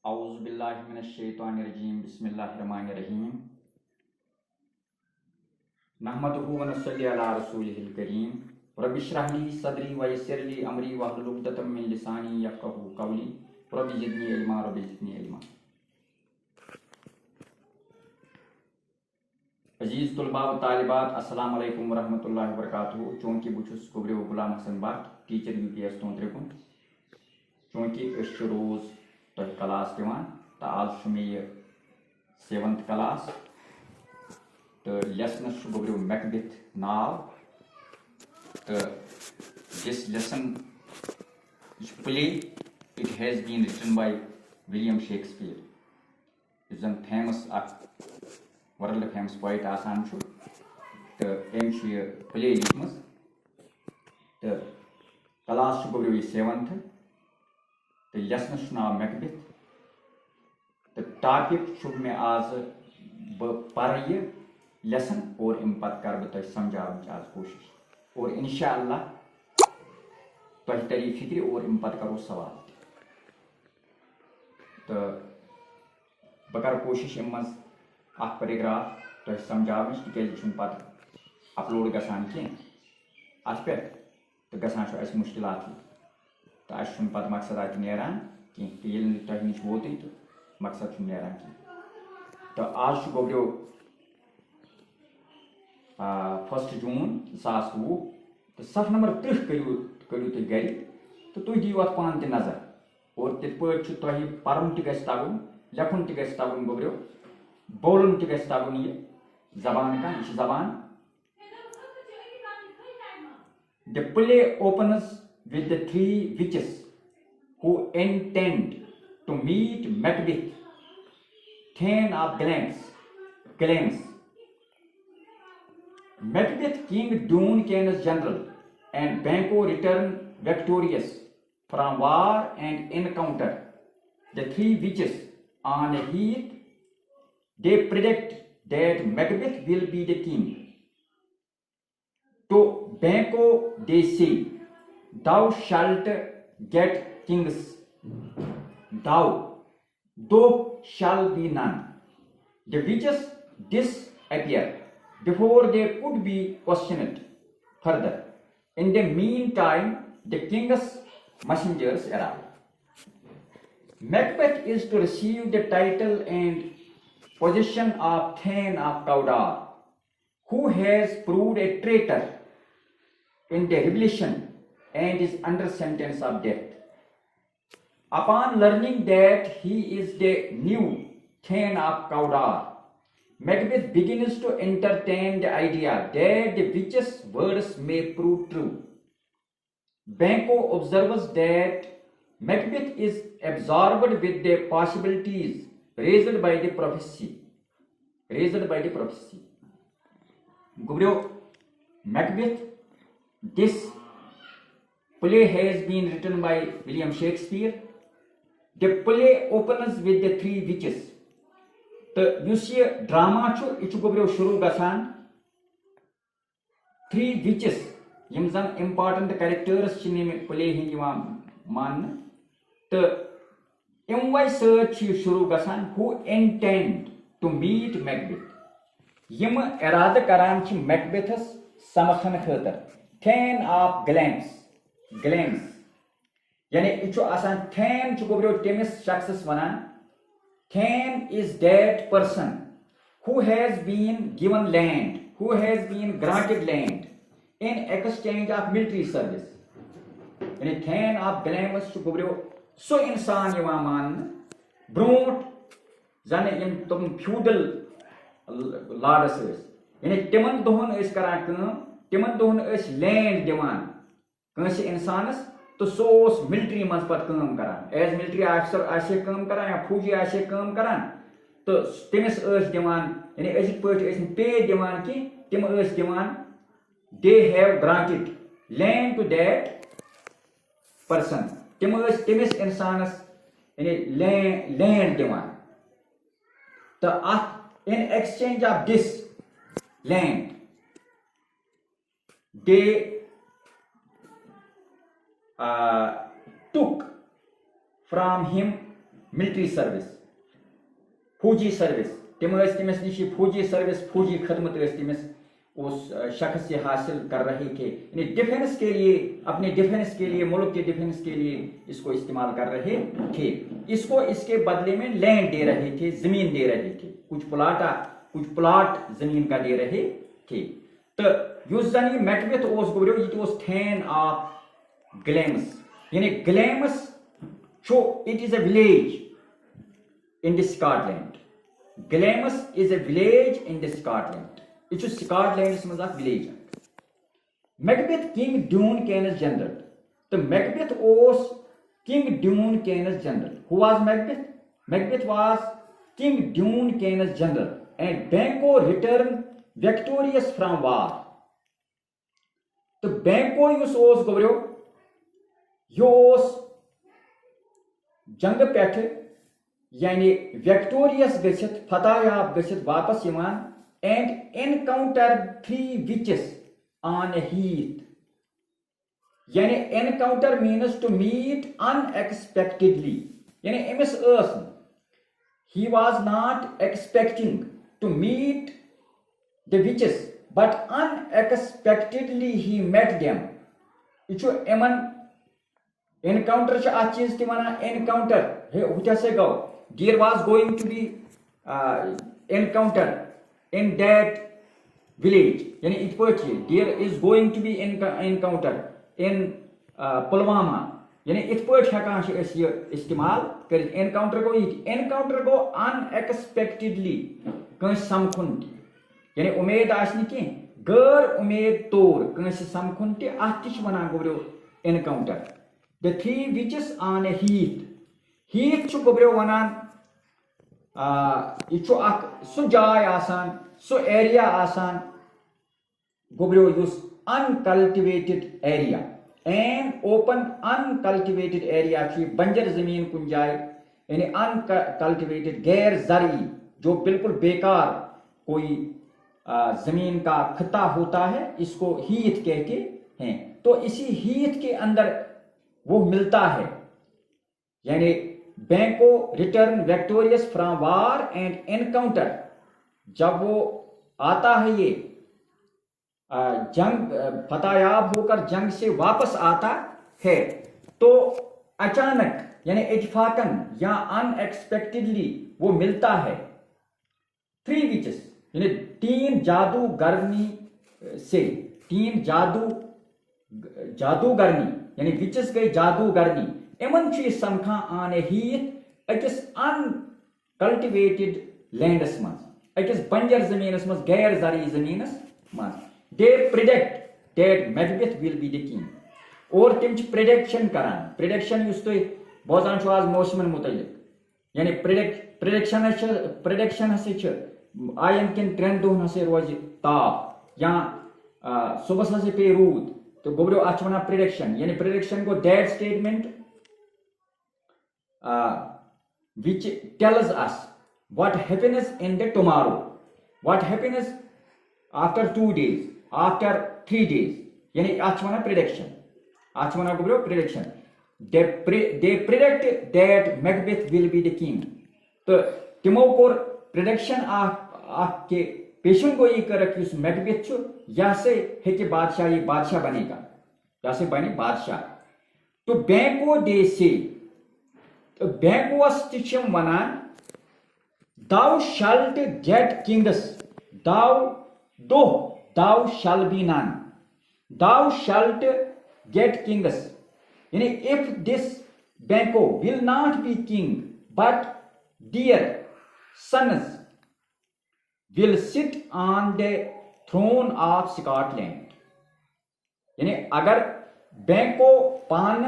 औज़ुबिल्लाहिमिनश्शैतानिर्रजीम बिस्मिल्लाहिर्रहमानिर्रहीम नहमदुहु व नस्सल्ली अला रसूलिहिल करीम रब्बि इश्रह ली सदरी व यस्सिर ली अमरी वहलुल उक़दतम मिन लिसानी यफ़क़हू क़ौली रब्बि ज़िदनी इल्मा रब्बि ज़िदनी इल्मा। अजीज़ तुलबा व तालिबात अस्सलामु अलैकुम व रहमतुल्लाहि व बरकातुहू। चूँकि बह छुस गुब्रियो गुलाम हसन भट्ट टीचर UPS तुंद रिकुन चूँकि रोज़ तह क्लास दिवान तो आज मे यह 7th क्लास तो लेसनस गुब्रियो मैकबेथ नाव तो this lesson play it has been written by William Shakespeare is जन फेमस वर्ल्ड फेमस पोइट आसान तो अम प्ले लिखम तो क्लास गुब्रियो 7th तो लेसनस नाव मैकबेथ तो टॉपिक मे आज बह यह लेसन और अम पत् कर बह समझावन आज कोशिश और इंशाअल्लाह तह तरी फिक्र और अम पत् करो सवाल तो बह कर कोशिश अम मज पैराग्राफ तह समझावन तिक पत् अपलोड गसान कह अत पे तो गसान मुश्किलात तो अस पत् मकसद अत नेरान कह तो ये तह नश वोत तो मकसद नेरान कह तो आज गोब्रियो 1 जून 2020 तो सफ नंबर 30 करू तुम गर तो तुम दियो अत पान ते नजर और तिथ पे तुह पर्न तगन लेखुन तगन गोब्रियो बोलन तगन ये जबान का यह जबान The play opens with the 3 witches who intend to meet Macbeth, Thane of Glamis. Macbeth, King Duncan's general, and Banquo return victorious from war and encounter the 3 witches on a heath. They predict that Macbeth will be the king. To Banquo they say, thou shalt get kings, thou shall be none. The witches disappear before they could be questioned further. In the meantime, the king's messengers arrive. Macbeth is to receive the title and possession of Thane of Cawdor, who has proved a traitor in the rebellion and is under sentence of death. Upon learning that he is the new Thane of Cawdor, Macbeth begins to entertain the idea that the witch's words may prove true. Banquo observes that Macbeth is absorbed with the possibilities raised by the prophecy. Gubrio, Macbeth, this play has been written by William Shakespeare. The play opens with the 3 witches. तो यह drama यह गोब्रियो शुरू गसान 3 witches यम जन important characters play Hind मान तो अमवै सह शुरू गसान who intend to meet Macbeth यम इराद करान मैकबेथस समखन खतर थैन ऑफ ग्लैम्स यानी यह थैन गोब्रियो तमिस शख्स वनान Thane is that person who has been given land, who has been granted land in exchange of military service. यानी Thane of Glamis गोब्रियो सो इंसान मान ब्रोट जाने इन तुम फ्यूडल लॉर्ड्स यानी तिमन दोहन तिमन दोहन लैंड दिवान कंस इंसानस तो सो मिलिट्री मज पे करान एज मिलिट्री ऑफिसर आसे करान या फौजी आसे करान तो तमिस दिवान यानी अजिक पे दिवान कि तिम दिवान they have granted land to that person तमिस इंसानस यानी लैंड दिवान तो in exchange of this land they took from him military service, फौजी सर्विस, तमिस नश फौजी सर्विस, फौजी खदमत तमिस उस शख्स से हासिल कर रहे थे। यानी डिफेंस के लिए, अपने डिफेंस के लिए, मुल्क के डिफेंस के लिए इसको इस्तेमाल कर रहे थे। इसको इसके बदले में लैंड दे रहे थे, जमीन दे रहे थे, कुछ प्लाट जमीन का दे रहे थे। तो युस जन ये मैकबेथ ओस गोब्रियो ये थैन ऑफ ग्लैमस, यानी ग्लैमस छो it is a village in the Scotland. Glamis is a village in the Scotland, यह स्कॉटलैंड मज village. Macbeth King Duncan's general, तो मैकबेथ ओस King Duncan's general. Who was Macbeth? Macbeth was King Duncan's general and Banquo return victorious from war। तो बैंको use ओस गोब्रियो यह जंग पे यानी विक्टोरियस गसित, फतहयाब गसित वापस यमान and encounter 3 witches on a heath। यानी encounter means to meet unexpectedly, यानी अमिस he was not expecting to meet the witches but unexpectedly he met them। यह एमन encounter a cheetah one encounter he go deer was going to be encounter in that village, यानी इत पे deer is going to be encounter in Pulwama, यानी इत पे हेकान इस्तेमाल कर। एनकाउंटर गो एनकाउंटर गो अनएक्सपेक्टेडली कंस समखुन, यानी उम्मीद आसनी की गैर उम्मीद तौर कंस समखुन अत वन गोब्रियो encounter. The 3 witches on a heath। heath गोब्रियो वनान यह सह जाय आसान, सह एरिया आसान गोब्रियो युस uncultivated area and open uncultivated area बंजर जमीन कुन जाए, यानी अनकल्टिवेटेड गैर जरी जो बिल्कुल बेकार कोई जमीन का खत्ता होता है, इसको हीथ कहते हैं। तो इसी हीथ के अंदर वो मिलता है, यानी बैंको return victorious from war and encounter, जब वो आता है ये जंग फतहयाब होकर जंग से वापस आता है, तो अचानक यानी इत्तेफाकन या अनएक्सपेक्टेडली वो मिलता है 3 witches, यानी 3 जादूगरनी से, 3 जादूगरनी यानी विचस गई जादूगरनी इमन समखा आन ए हीथ अकिस अनकल्टिवेटेड लैंडस मज, अकिस बंजर जमीनस मज, गैर जरी जमीनस मज। They predict that Macbeth will be the king, और तिम प्रिडिक्शन करान। प्रिडिक्शन युस तुम बोजान आज मौसमन मुतलिक, यानी प्रिडिक्शन हसे आयन किन 3 दोहन हसे रोज ताप या सुबह हसे पे रूद, तो गोब्रियो अच वन प्रिडिक्शन। यानी प्रिडिक्शन को that statement which tells us what happens in the tomorrow, what happens after 2 days, after 3 days, यानी each one prediction, each one गोब्रियो प्रिडिक्शन। they predict that Macbeth will be the king। तो तिमो core prediction के पेशन गोई कर कि Macbeth छु या से है कि बादशाह, ये बादशाह बनेगा, या से बने बादशाह। तो बैंको दे से, तो बैंकोस तिचम वनान thou shalt get kings, thou shall be none, thou shalt get kings, यानी if this Banquo will not be king but dear sons will sit on the throne of Scotland। यानी अगर बैंको पान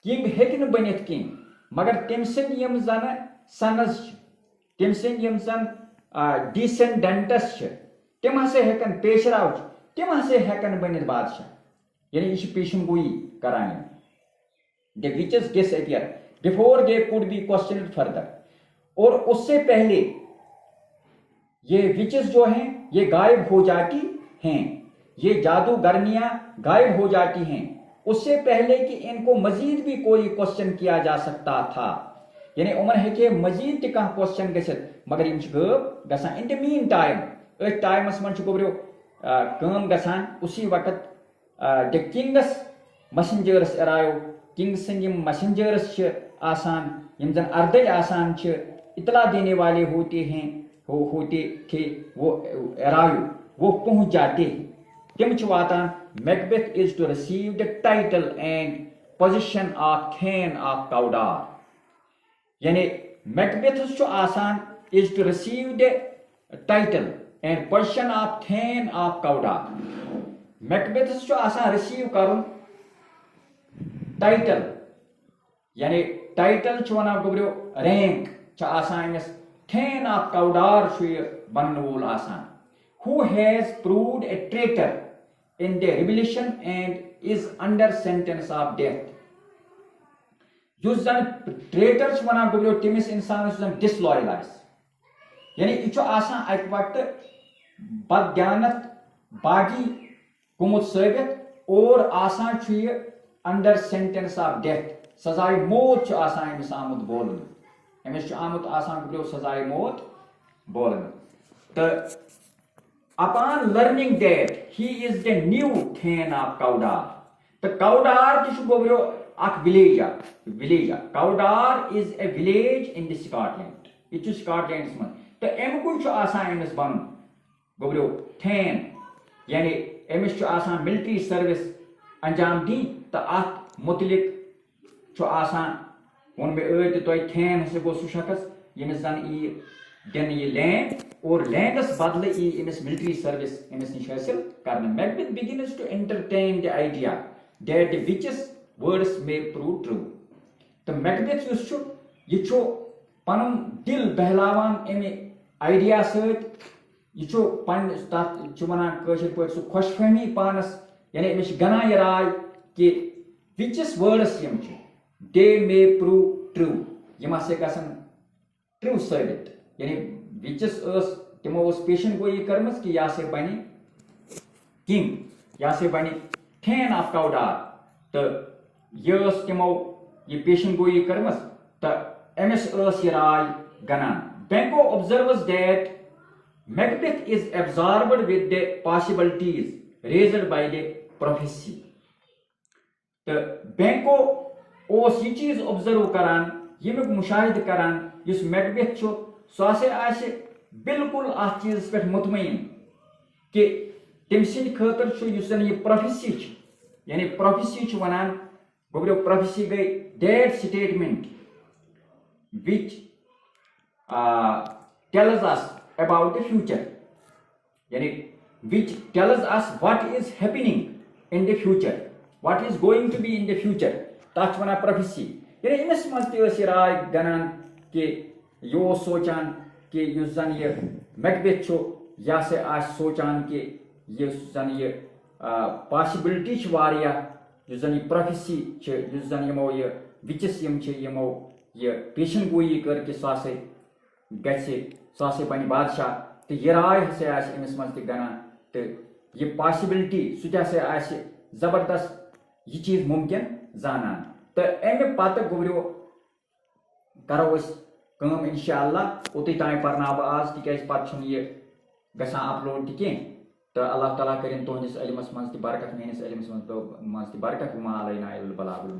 king हेकिन बनित किंग, मगर तम सद यम जन सनस, तम सद यम जन डिसेंडेंट्स तम हसे हेकन पेशराव, तम हसे हेकन बनित बादशाह, यानी यह पेशन गोई करान। The witches disappear before they could be questioned further, और उससे पहले ये विचेस जो हैं ये गायब हो जाती हैं, ये जादूगरनियां गायब हो जाती हैं, उससे पहले कि इनको मजीद भी कोई क्वेश्चन किया जा सकता था। यानी उमन हेके मजीद तह क्वेश्चन गसित मगर यम गब गसान इन द मीन टाइम अथ टाइमस मन गोब्रो काम गसान उसी वक्त the king's messengers arrive king सिंह यम मैसेंजर्स आसान यम जन अर्दल आसान इतला देने वाले होते हैं होते थे वो अराइव वो पहुंच जाते तम वातान Macbeth is to receive the title and position of thane of Cawdor यानी मैकबेथस आसान is to receive the title and position of thane of Cawdor मैकबेथस आसान रिसीव कर टाइटल यानी टाइटल वन गोब्रो रैंक आसान थेन ऑफ काउडार बन वोल आसान who has proved a traitor in the rebellion and is under sentence of death. Yus zan traitors wana gobro timis insan zan disloyal as. Yani icho asan ak vakt badyanat bagi kumut sabit और आसान under sentence of death सजाए मौत आसान अमिस आमुत बोलन अमिस आमुत आसान गो सजाए मौत बोलन तो upon learning that he is the new Thane of Kaudar the Kaudar tis gobro ak village Kaudar is a village in the Scotland it is Scotland man to emku asan amis ban gobro Thane yani amis asan military service anjam di to at mutlik asan won me to toy Thane se go su shakas yemis dan I then ये land और land's बदले ये इमिस military service इमिस निश हासिल करना Macbeth begins to entertain the idea that the witch's words may prove true तो Macbeth use छु ये छु पनुन दिल बहलावान एमे idea सत ये छु पन तात छु वना कशर पट सु खुशफहमी पानस यानी इमिस गना यराय कि witch's words यम छु they may prove true यमा से गसन true साबित यानी विचस तमो पेशन गो ये कर्मस कि या से बनी किंग या से बनी थेन ऑफ काउडार तो ये तमो ये पेशन गो ये कर्मस तो एमएस ये राय गनान Benko observes that Macbeth is absorbed with the possibilities raised by the prophecy तो Benko ओस ये चीज ऑब्जर्व करान यमुक मुशाहिद करान युस Macbeth छु सो आसे बिल्कुल अत चीज पे मुतमईन कि तम सद खतर ये प्रोफेसी यानी प्रोफेसी वनान गोब्रो प्रोफेसी गई that statement which tells us about the future यानी which tells us what is happening in the future what is going to be in the future तथ वना प्रोफेसी यानी इमस मज राय गनान कि यो सोचान कि युस जन ये Macbeth छु या से आज सोचान कि युस जन ये पॉसिबिलिटी वारिया युस जन ये प्रोफेसी युस जन यमो ये विचस यम यमो ये पेशन गोई कर कि सासे गसे सासे बनी बादशाह तो ये राय हसे आज इमस मज गना तो ये पॉसिबिलिटी सुजा से आज जबरदस्त ये चीज मुमकिन जानान तो एमे पत गोब्रो करो कम इंशाअल्लाह उतई ताई परना आज तिकाज पत ये गसान अपलोड ति कह तो अल्लाह ताला करें तुहस इल्मस मज बरकत मेनिस इल्मस मज बरकत वमा अलैना इल्ला बलागुल